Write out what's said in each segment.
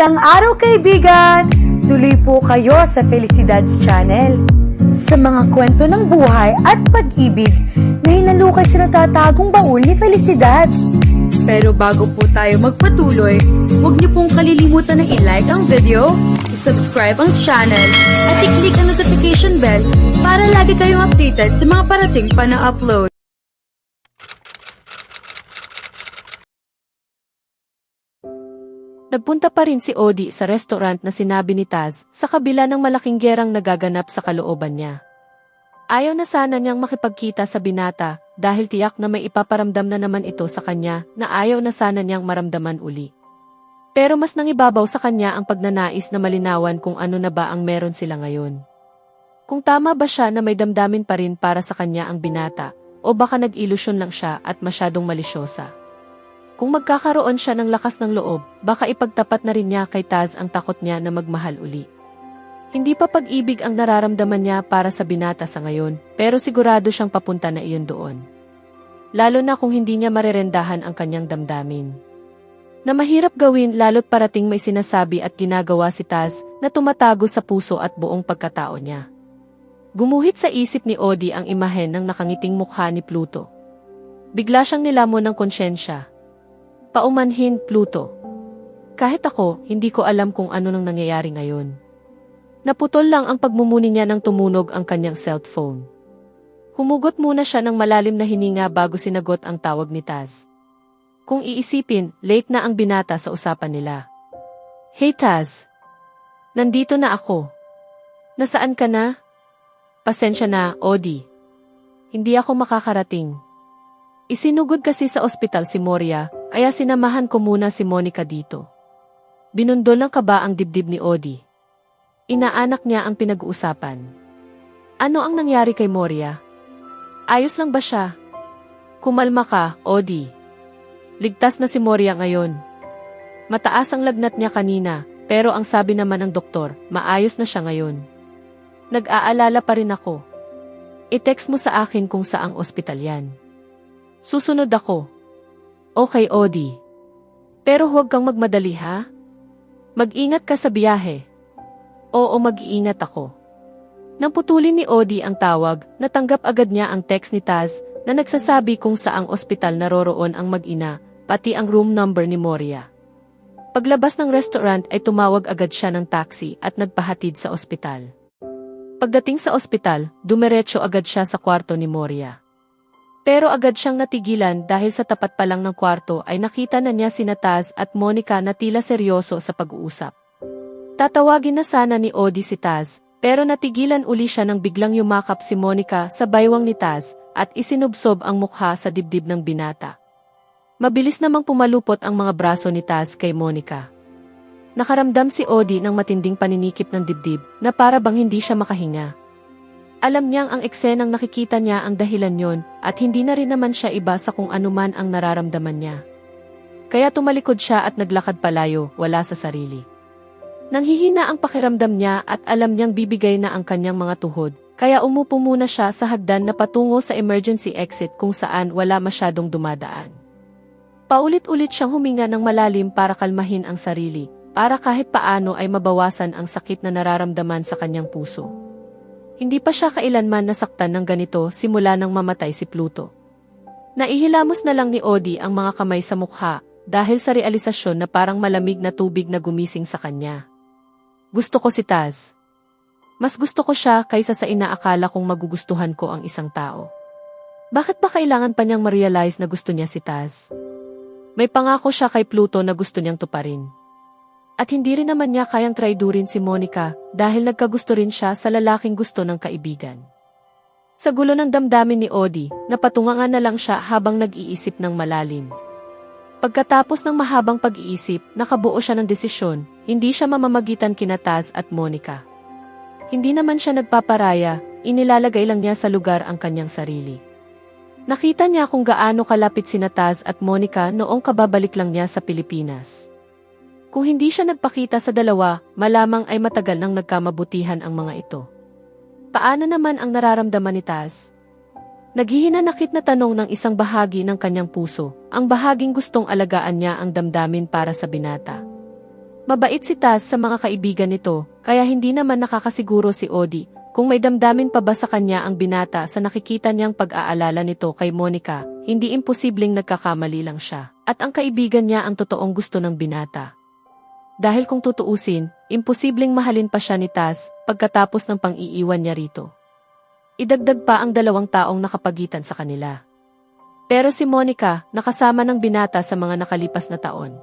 Magandang araw kaibigan! Tuloy po kayo sa Felicidad's Channel. Sa mga kwento ng buhay at pag-ibig na hinalukay sa natatagong baul ni Felicidad. Pero bago po tayo magpatuloy, huwag niyo pong kalilimutan na i-like ang video, i-subscribe ang channel, at i-click ang notification bell para lagi kayong updated sa mga parating pa na upload. Nagpunta pa rin si Odie sa restaurant na sinabi ni Taz sa kabila ng malaking gerang nagaganap sa kalooban niya. Ayaw na sana niyang makipagkita sa binata dahil tiyak na may ipaparamdam na naman ito sa kanya na ayaw na sana niyang maramdaman uli. Pero mas nangibabaw sa kanya ang pagnanais na malinawan kung ano na ba ang meron sila ngayon. Kung tama ba siya na may damdamin pa rin para sa kanya ang binata o baka nag-ilusyon lang siya at masyadong malisyosa. Kung magkakaroon siya ng lakas ng loob, baka ipagtapat na rin niya kay Taz ang takot niya na magmahal uli. Hindi pa pag-ibig ang nararamdaman niya para sa binata sa ngayon, pero sigurado siyang papunta na iyon doon. Lalo na kung hindi niya marerendahan ang kanyang damdamin. Na mahirap gawin lalo't parating may sinasabi at ginagawa si Taz na tumatago sa puso at buong pagkatao niya. Gumuhit sa isip ni Odie ang imahen ng nakangiting mukha ni Pluto. Bigla siyang nilamon ng konsyensya. Paumanhin, Pluto. Kahit ako, hindi ko alam kung ano nang nangyayari ngayon. Naputol lang ang pagmumuni niya nang tumunog ang kanyang cellphone. Humugot muna siya ng malalim na hininga bago sinagot ang tawag ni Taz. Kung iisipin, late na ang binata sa usapan nila. Hey Taz. Nandito na ako. Nasaan ka na? Pasensya na, Odie. Hindi ako makakarating. Isinugod kasi sa ospital si Moria, kaya sinamahan ko muna si Monica dito. Binundol ng kaba ang dibdib ni Odie. Inaanak niya ang pinag-uusapan. Ano ang nangyari kay Moria? Ayos lang ba siya? Kumalma ka, Odie. Ligtas na si Moria ngayon. Mataas ang lagnat niya kanina, pero ang sabi naman ng doktor, maayos na siya ngayon. Nag-aalala pa rin ako. I-text mo sa akin kung saang ospital yan. Susunod ako. Okay, Odie. Pero huwag kang magmadali ha? Mag-ingat ka sa biyahe. Oo, mag-iingat ako. Nang putulin ni Odie ang tawag, natanggap agad niya ang text ni Taz na nagsasabi kung saang ospital naroroon ang mag-ina, pati ang room number ni Moria. Paglabas ng restaurant ay tumawag agad siya ng taxi at nagpahatid sa ospital. Pagdating sa ospital, dumiretso agad siya sa kwarto ni Moria. Pero agad siyang natigilan dahil sa tapat pa lang ng kwarto ay nakita na niya sina Taz at Monica na tila seryoso sa pag-uusap. Tatawagin na sana ni Odie si Taz, pero natigilan uli siya nang biglang yumakap si Monica sa baywang ni Taz at isinubsob ang mukha sa dibdib ng binata. Mabilis namang pumalupot ang mga braso ni Taz kay Monica. Nakaramdam si Odie ng matinding paninikip ng dibdib na para bang hindi siya makahinga. Alam niyang ang eksenang nakikita niya ang dahilan yon at hindi na rin naman siya iba sa kung anuman ang nararamdaman niya. Kaya tumalikod siya at naglakad palayo, wala sa sarili. Nanghihina ang pakiramdam niya at alam niyang bibigay na ang kanyang mga tuhod, kaya umupo muna siya sa hagdan na patungo sa emergency exit kung saan wala masyadong dumadaan. Paulit-ulit siyang huminga ng malalim para kalmahin ang sarili, para kahit paano ay mabawasan ang sakit na nararamdaman sa kanyang puso. Hindi pa siya kailanman nasaktan ng ganito simula nang mamatay si Pluto. Naihilamos na lang ni Odie ang mga kamay sa mukha dahil sa realisasyon na parang malamig na tubig na gumising sa kanya. Gusto ko si Taz. Mas gusto ko siya kaysa sa inaakala kong magugustuhan ko ang isang tao. Bakit ba kailangan pa niyang ma-realize na gusto niya si Taz? May pangako siya kay Pluto na gusto niyang tuparin. At hindi rin naman niya kayang traidurin si Monica dahil nagkagusto rin siya sa lalaking gusto ng kaibigan. Sa gulo ng damdamin ni Odie, napatungangan na lang siya habang nag-iisip ng malalim. Pagkatapos ng mahabang pag-iisip, nakabuo siya ng desisyon, hindi siya mamamagitan kina Taz at Monica. Hindi naman siya nagpaparaya, inilalagay lang niya sa lugar ang kanyang sarili. Nakita niya kung gaano kalapit sina Taz at Monica noong kababalik lang niya sa Pilipinas. Kung hindi siya nagpakita sa dalawa, malamang ay matagal nang nagkamabutihan ang mga ito. Paano naman ang nararamdaman ni Taz? Naghihinanakit na tanong ng isang bahagi ng kanyang puso, ang bahaging gustong alagaan niya ang damdamin para sa binata. Mabait si Taz sa mga kaibigan nito, kaya hindi naman nakakasiguro si Odie kung may damdamin pa ba sa kanya ang binata sa nakikita niyang pag-aalala nito kay Monica. Hindi imposibleng nagkakamali lang siya, at ang kaibigan niya ang totoong gusto ng binata. Dahil kung tutuusin, imposibleng mahalin pa siya ni Taz pagkatapos ng pang-iiwan niya rito. Idagdag pa ang 2 taong nakapagitan sa kanila. Pero si Monica, nakasama ng binata sa mga nakalipas na taon.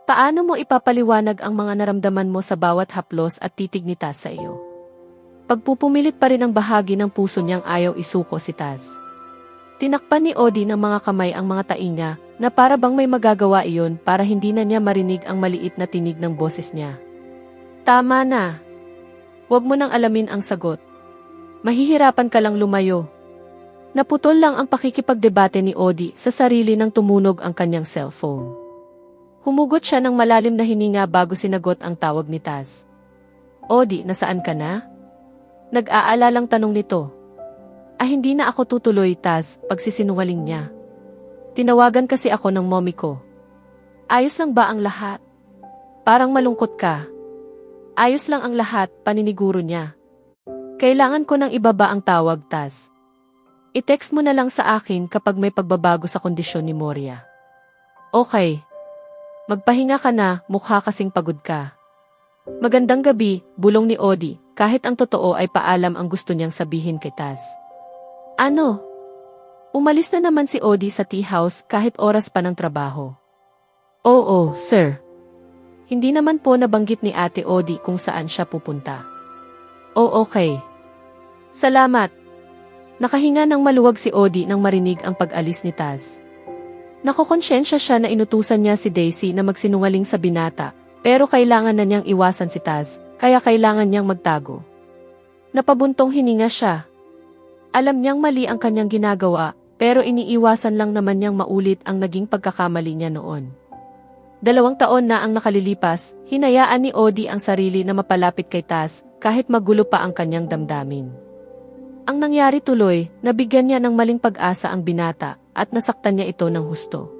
Paano mo ipapaliwanag ang mga naramdaman mo sa bawat haplos at titig ni Taz sa iyo? Pagpupumilit pa rin ang bahagi ng puso niyang ayaw isuko si Taz. Tinakpan ni Odie ng mga kamay ang mga tainga niya na para bang may magagawa iyon para hindi na niya marinig ang maliit na tinig ng boses niya. Tama na. Huwag mo nang alamin ang sagot. Mahihirapan ka lang lumayo. Naputol lang ang pakikipagdebate ni Odie sa sarili nang tumunog ang kanyang cellphone. Humugot siya ng malalim na hininga bago sinagot ang tawag ni Taz. Odie, nasaan ka na? Nag-aalalang tanong nito. Hindi na ako tutuloy, Taz, pagsisinungaling niya. Tinawagan kasi ako ng mommy ko. Ayos lang ba ang lahat? Parang malungkot ka. Ayos lang ang lahat, paniniguro niya. Kailangan ko nang ibaba ang tawag, Taz. I-text mo na lang sa akin kapag may pagbabago sa kondisyon ni Moria. Okay. Magpahinga ka na, mukha kasing pagod ka. Magandang gabi, bulong ni Odie, kahit ang totoo ay paalam ang gusto niyang sabihin kay Taz. Ano? Umalis na naman si Odie sa tea house kahit oras pa ng trabaho. Oo, sir. Hindi naman po nabanggit ni Ate Odie kung saan siya pupunta. Okay. Salamat. Nakahinga ng maluwag si Odie nang marinig ang pag-alis ni Taz. Nakokonsyensya siya na inutusan niya si Daisy na magsinungaling sa binata, pero kailangan na niyang iwasan si Taz, kaya kailangan niyang magtago. Napabuntong hininga siya. Alam niyang mali ang kanyang ginagawa, pero iniiwasan lang naman niyang maulit ang naging pagkakamali niya noon. 2 taon na ang nakalilipas, hinayaan ni Odie ang sarili na mapalapit kay Taz, kahit magulo pa ang kanyang damdamin. Ang nangyari tuloy, nabigyan niya ng maling pag-asa ang binata, at nasaktan niya ito ng husto.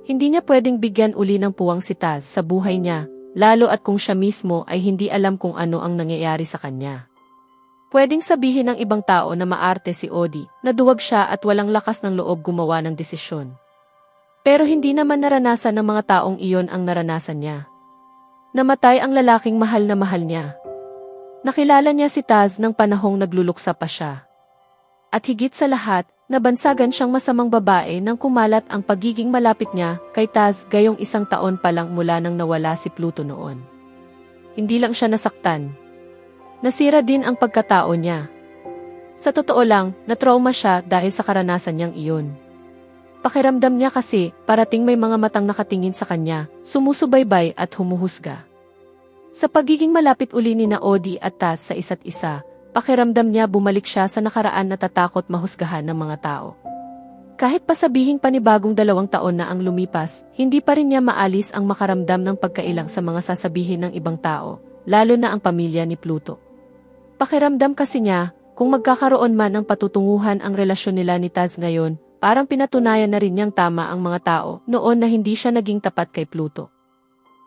Hindi niya pwedeng bigyan uli ng puwang si Taz sa buhay niya, lalo at kung siya mismo ay hindi alam kung ano ang nangyayari sa kanya. Pwedeng sabihin ng ibang tao na maarte si Odie, na duwag siya at walang lakas ng loob gumawa ng desisyon. Pero hindi naman naranasan ng mga taong iyon ang naranasan niya. Namatay ang lalaking mahal na mahal niya. Nakilala niya si Taz ng panahong nagluluksa pa siya. At higit sa lahat, nabansagan siyang masamang babae nang kumalat ang pagiging malapit niya kay Taz gayong 1 taon pa lang mula nang nawala si Pluto noon. Hindi lang siya nasaktan. Nasira din ang pagkatao niya. Sa totoo lang, natrauma siya dahil sa karanasan niyang iyon. Pakiramdam niya kasi parating may mga matang nakatingin sa kanya, sumusubaybay at humuhusga. Sa pagiging malapit uli ni Odie at Taz sa isa't isa, pakiramdam niya bumalik siya sa nakaraan na tatakot mahusgahan ng mga tao. Kahit pa sabihing panibagong 2 taon na ang lumipas, hindi pa rin niya maalis ang makaramdam ng pagkailang sa mga sasabihin ng ibang tao, lalo na ang pamilya ni Pluto. Pakiramdam kasi niya, kung magkakaroon man ng patutunguhan ang relasyon nila ni Taz ngayon, parang pinatunayan na rin niyang tama ang mga tao noon na hindi siya naging tapat kay Pluto.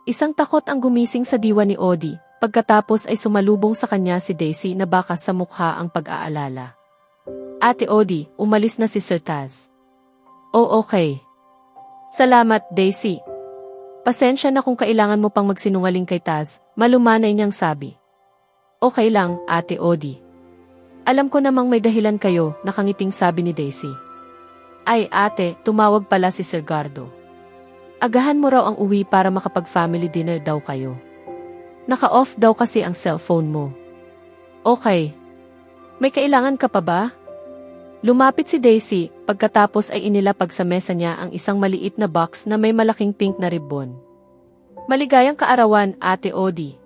Isang takot ang gumising sa diwa ni Odie, pagkatapos ay sumalubong sa kanya si Daisy na bakas sa mukha ang pag-aalala. Ate Odie, umalis na si Sir Taz. Okay. Salamat, Daisy. Pasensya na kung kailangan mo pang magsinungaling kay Taz, malumanay niyang sabi. Okay lang, Ate Odie. Alam ko namang may dahilan kayo, nakangiting sabi ni Daisy. Ay ate, tumawag pala si Sir Gardo. Agahan mo raw ang uwi para makapag-family dinner daw kayo. Naka-off daw kasi ang cellphone mo. Okay. May kailangan ka pa ba? Lumapit si Daisy, pagkatapos ay inilapag sa mesa niya ang isang maliit na box na may malaking pink na ribbon. Maligayang kaarawan, Ate Odie.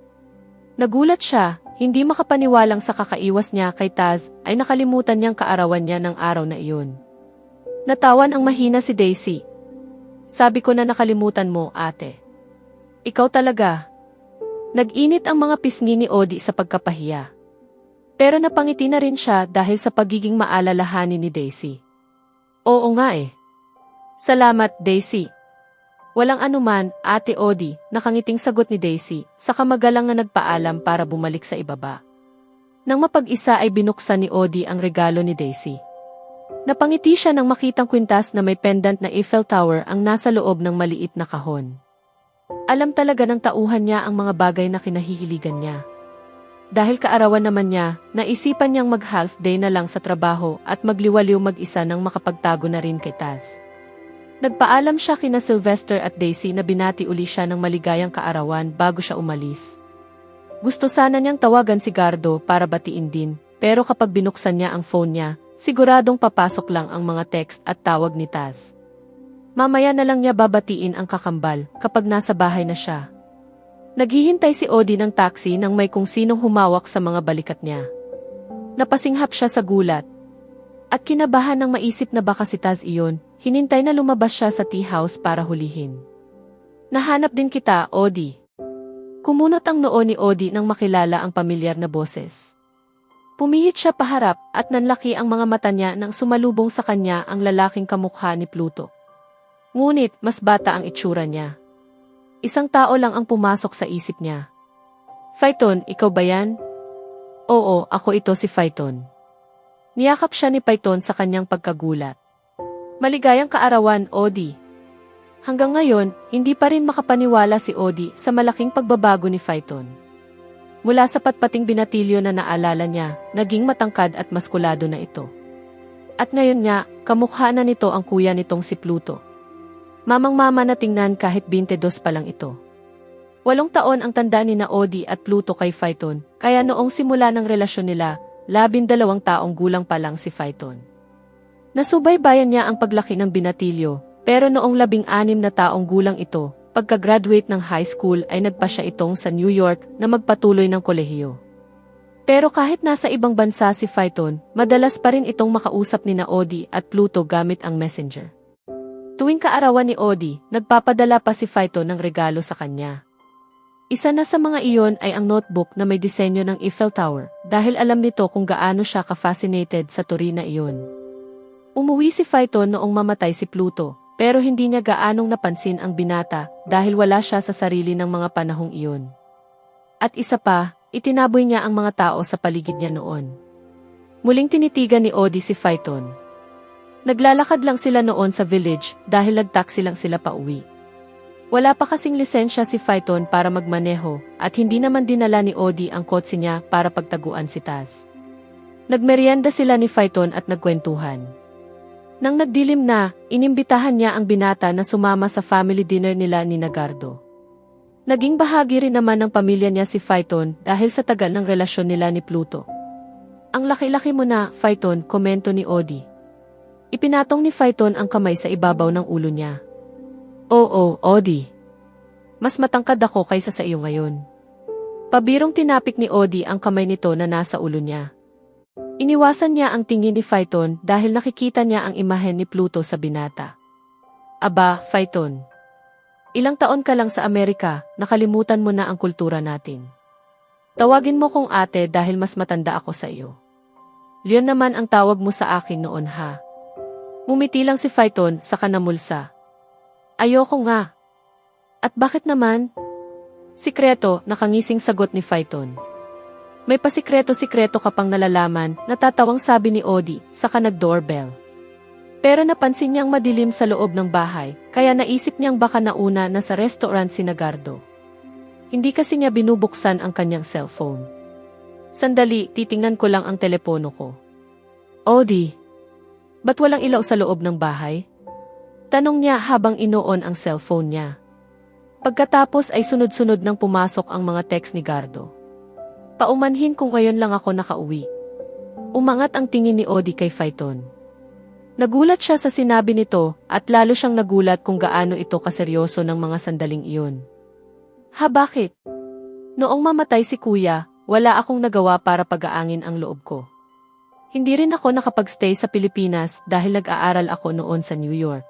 Nagulat siya, hindi makapaniwalang sa kakaiwas niya kay Taz ay nakalimutan niyang kaarawan niya ng araw na iyon. Natawan ang mahina si Daisy. Sabi ko na nakalimutan mo, ate. Ikaw talaga. Nag-init ang mga pisngi ni Odie sa pagkapahiya. Pero napangiti na rin siya dahil sa pagiging maalalahanin ni Daisy. Oo nga eh. Salamat, Daisy. Walang anuman, Ate Odie, nakangiting sagot ni Daisy, saka magalang na nagpaalam para bumalik sa ibaba. Nang mapag-isa ay binuksan ni Odie ang regalo ni Daisy. Napangiti siya nang makitang kwintas na may pendant na Eiffel Tower ang nasa loob ng maliit na kahon. Alam talaga ng tauhan niya ang mga bagay na kinahihiligan niya. Dahil kaarawan naman niya, naisipan niyang mag-half day na lang sa trabaho at magliwaliw mag-isa nang makapagtago na rin kay Taz. Nagpaalam siya kina Sylvester at Daisy na binati uli siya ng maligayang kaarawan bago siya umalis. Gusto sana niyang tawagan si Gardo para batiin din, pero kapag binuksan niya ang phone niya, siguradong papasok lang ang mga text at tawag ni Taz. Mamaya na lang niya babatiin ang kakambal kapag nasa bahay na siya. Naghihintay si Odie ng taxi nang may kung sinong humawak sa mga balikat niya. Napasinghap siya sa gulat. At kinabahan nang maisip na baka si Taz iyon, hinintay na lumabas siya sa tea house para hulihin. Nahanap din kita, Odie. Kumunot ang noo ni Odie nang makilala ang pamilyar na boses. Pumihit siya paharap at nanlaki ang mga mata niya nang sumalubong sa kanya ang lalaking kamukha ni Pluto. Ngunit mas bata ang itsura niya. Isang tao lang ang pumasok sa isip niya. Phaeton, ikaw ba yan? Oo, ako ito si Phaeton. Niyakap siya ni Phaeton sa kanyang pagkagulat. Maligayang kaarawan, Odie. Hanggang ngayon, hindi pa rin makapaniwala si Odie sa malaking pagbabago ni Phaeton. Mula sa patpating binatilyo na naalala niya, naging matangkad at maskulado na ito. At ngayon nga, kamukha na nito ang kuya nitong si Pluto. Mamang-mama na tingnan kahit 22 pa lang ito. 8 taon ang tanda ni na Odie at Pluto kay Phaeton, kaya noong simula ng relasyon nila, 12 taong gulang pa lang si Phaeton. Nasubaybayan niya ang paglaki ng binatilyo, pero noong 16 na taong gulang ito, pagka-graduate ng high school ay nagpa siya itong sa New York na magpatuloy ng kolehiyo. Pero kahit nasa ibang bansa si Phaeton, madalas pa rin itong makausap ni na Odie at Pluto gamit ang messenger. Tuwing kaarawan ni Odie, nagpapadala pa si Phaeton ng regalo sa kanya. Isa na sa mga iyon ay ang notebook na may disenyo ng Eiffel Tower dahil alam nito kung gaano siya ka-fascinated sa turi na iyon. Umuwi si Phaeton noong mamatay si Pluto, pero hindi niya gaanong napansin ang binata dahil wala siya sa sarili ng mga panahong iyon. At isa pa, itinaboy niya ang mga tao sa paligid niya noon. Muling tinitigan ni Odie si Phaeton. Naglalakad lang sila noon sa village dahil nag-taxi lang sila pauwi. Wala pa kasing lisensya si Phaeton para magmaneho at hindi naman dinala ni Odie ang kotse niya para pagtaguan si Taz. Nagmerienda sila ni Phaeton at nagkwentuhan. Nang nagdilim na, inimbitahan niya ang binata na sumama sa family dinner nila ni Gardo. Naging bahagi rin naman ng pamilya niya si Phaeton dahil sa tagal ng relasyon nila ni Pluto. Ang laki-laki mo na, Phaeton, komento ni Odie. Ipinatong ni Phaeton ang kamay sa ibabaw ng ulo niya. Oo, Odie. Mas matangkad ako kaysa sa iyo ngayon. Pabirong tinapik ni Odie ang kamay nito na nasa ulo niya. Iniwasan niya ang tingin ni Phaeton dahil nakikita niya ang imahen ni Pluto sa binata. Aba, Phaeton. Ilang taon ka lang sa Amerika, nakalimutan mo na ang kultura natin. Tawagin mo kong ate dahil mas matanda ako sa iyo. Leon naman ang tawag mo sa akin noon ha. Mumiti lang si Phaeton sa kanamulsa. Ayoko nga. At bakit naman? Sikreto, nakangising sagot ni Phaeton. May pasikreto-sikreto ka pang nalalaman, natatawang sabi ni Odie, saka nag-doorbell. Pero napansin niyang madilim sa loob ng bahay, kaya naisip niyang baka nauna na sa restaurant si Gardo. Hindi kasi niya binubuksan ang kanyang cellphone. Sandali, titingnan ko lang ang telepono ko. Odie, ba't walang ilaw sa loob ng bahay? Tanong niya habang inoon ang cellphone niya. Pagkatapos ay sunod-sunod nang pumasok ang mga text ni Gardo. Paumanhin kung ngayon lang ako nakauwi. Umangat ang tingin ni Odie kay Phaeton. Nagulat siya sa sinabi nito at lalo siyang nagulat kung gaano ito kaseryoso ng mga sandaling iyon. Ha, bakit? Noong mamatay si kuya, wala akong nagawa para pag-aangin ang loob ko. Hindi rin ako nakapag-stay sa Pilipinas dahil nag-aaral ako noon sa New York.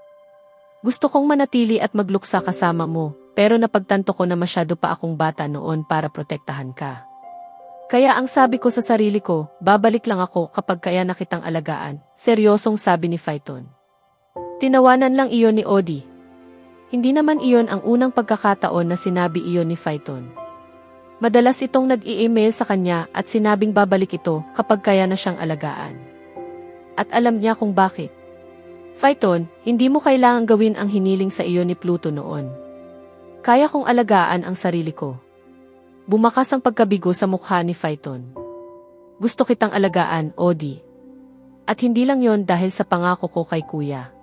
Gusto kong manatili at magluksa kasama mo, pero napagtanto ko na masyado pa akong bata noon para protektahan ka. Kaya ang sabi ko sa sarili ko, babalik lang ako kapag kaya na kitang alagaan, seryosong sabi ni Phaeton. Tinawanan lang iyon ni Odie. Hindi naman iyon ang unang pagkakataon na sinabi iyon ni Phaeton. Madalas itong nag-i-email sa kanya at sinabing babalik ito kapag kaya na siyang alagaan. At alam niya kung bakit. Phaeton, hindi mo kailangang gawin ang hiniling sa iyo ni Pluto noon. Kaya kong alagaan ang sarili ko. Bumakas ang pagkabigo sa mukha ni Phaeton. Gusto kitang alagaan, Odi. At hindi lang yon dahil sa pangako ko kay kuya.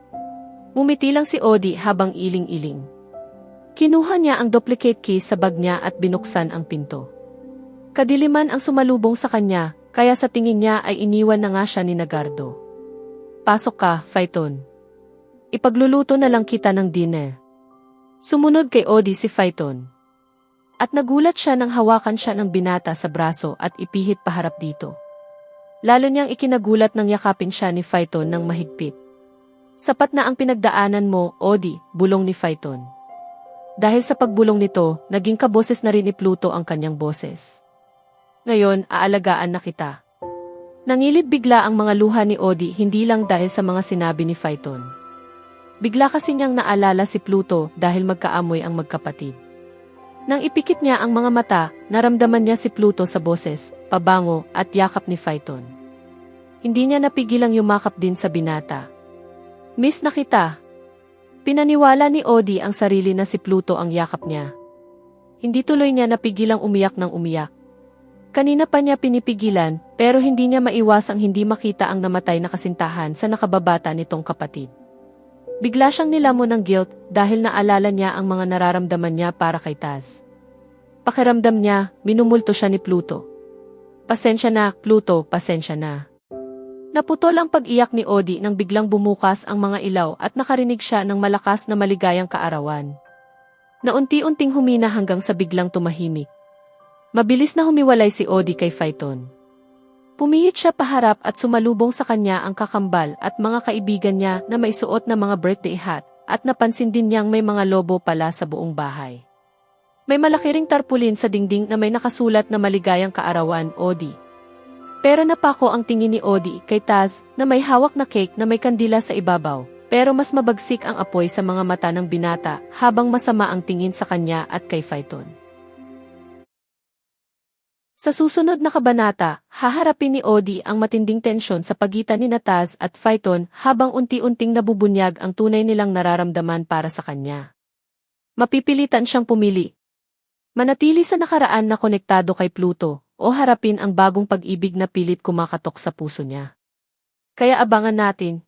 Mumiti lang si Odi habang iling-iling. Kinuha niya ang duplicate key sa bag niya at binuksan ang pinto. Kadiliman ang sumalubong sa kanya, kaya sa tingin niya ay iniwan na nga siya ni Nagardo. Pasok ka, Phaeton. Ipagluluto na lang kita ng dinner. Sumunod kay Odi si Phaeton. At nagulat siya nang hawakan siya ng binata sa braso at ipihit paharap dito. Lalo niyang ikinagulat nang yakapin siya ni Phaeton ng mahigpit. Sapat na ang pinagdaanan mo, Odi, bulong ni Phaeton. Dahil sa pagbulong nito, naging kaboses na rin ni Pluto ang kanyang boses. Ngayon, aalagaan na kita. Nangilid bigla ang mga luha ni Odi hindi lang dahil sa mga sinabi ni Phaeton. Bigla kasi niyang naalala si Pluto dahil magkaamoy ang magkapatid. Nang ipikit niya ang mga mata, naramdaman niya si Pluto sa boses, pabango at yakap ni Phaeton. Hindi niya napigilang yumakap din sa binata. Miss na kita. Pinaniwala ni Odi ang sarili na si Pluto ang yakap niya. Hindi tuloy niya napigilang umiyak ng umiyak. Kanina pa niya pinipigilan, pero hindi niya maiwasang hindi makita ang namatay na kasintahan sa nakababata nitong kapatid. Bigla siyang nilamon ng guilt dahil naalala niya ang mga nararamdaman niya para kay Taz. Pakiramdam niya, minumulto siya ni Pluto. Pasensya na, Pluto, pasensya na. Naputol ang pag-iyak ni Odi nang biglang bumukas ang mga ilaw at nakarinig siya ng malakas na maligayang kaarawan. Na unti-unting humina hanggang sa biglang tumahimik. Mabilis na humiwalay si Odi kay Phaeton. Pumihit siya paharap at sumalubong sa kanya ang kakambal at mga kaibigan niya na may suot na mga birthday hat at napansin din niyang may mga lobo pala sa buong bahay. May malaki ring tarpulin sa dingding na may nakasulat na maligayang kaarawan, Odi. Pero napako ang tingin ni Odi kay Taz na may hawak na cake na may kandila sa ibabaw, pero mas mabagsik ang apoy sa mga mata ng binata habang masama ang tingin sa kanya at kay Phaeton. Sa susunod na kabanata, haharapin ni Odi ang matinding tensyon sa pagitan ni Taz at Phaeton habang unti-unting nabubunyag ang tunay nilang nararamdaman para sa kanya. Mapipilitan siyang pumili. Manatili sa nakaraan na konektado kay Pluto, o harapin ang bagong pag-ibig na pilit kumakatok sa puso niya. Kaya abangan natin,